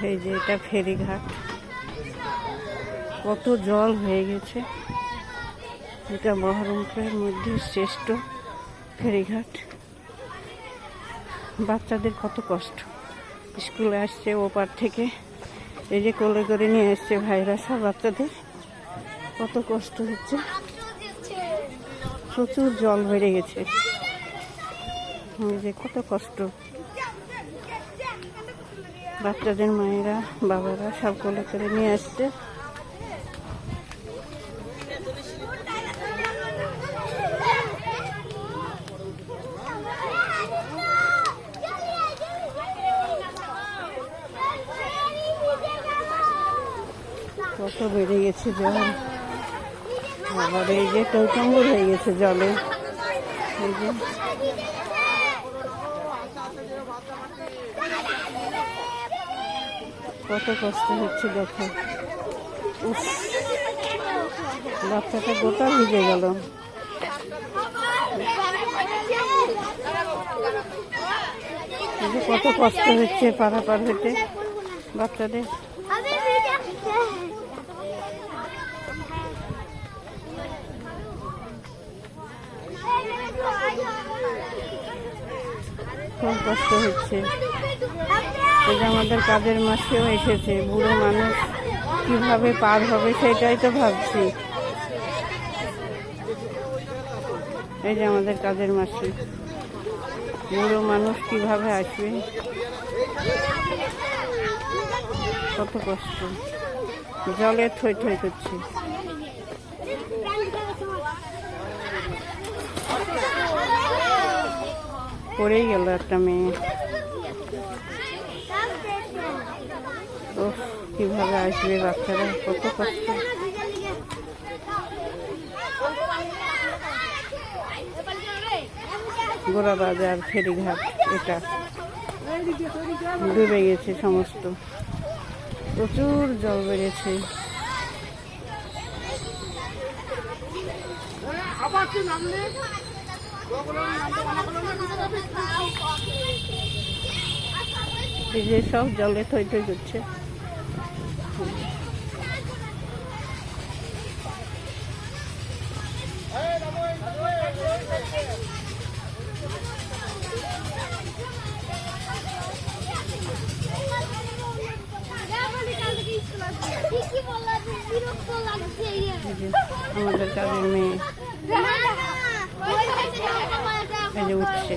এই যে এটা ফেরিঘাট, কত জল হয়ে গেছে। এটা বহরমপুরের মধ্যে শ্রেষ্ঠ ফেরিঘাট। বাচ্চাদের কত কষ্ট, স্কুলে আসছে ওপার থেকে, এই যে কোলে করে নিয়ে আসছে ভাইরা সব বাচ্চাদের, কত কষ্ট হচ্ছে। প্রচুর জল বেড়ে গেছে, এই যে কত কষ্ট। বাচ্চাদের মায়েরা বাবারা সব কোলে করে নিয়ে আসছে। কত বেড়ে গেছে জল, আবার এই যে টইটম্বুর হয়ে গেছে জলে। এই যে কত কষ্ট হচ্ছে দেখো। উফ, বাচ্চাটা গোটা ভিজে গেল। কত কষ্ট হচ্ছে পারাপার হতে বাচ্চাদের। খুব কষ্ট হচ্ছে। এই যে আমাদের কাজের মাসেও এসেছে, বুড়ো মানুষ কিভাবে পার হবে সেটাই তো ভাবছি। এই যে আমাদের কাজের মাসে, বুড়ো মানুষ কিভাবে আসবে, কত কষ্ট। জলে থই থই করছে। পড়েই গেল একটা মেয়ে। ও কিভাবে আসবে বাচ্চারা, কত কষ্ট। গোড়া বাজার ফেরিঘাট, এটা ডুবে গেছে সমস্ত, প্রচুর জল বেড়েছে। এই যে সব জলে থই থই করছে। আমাদের কাজের মেয়ে এই যে উঠছে।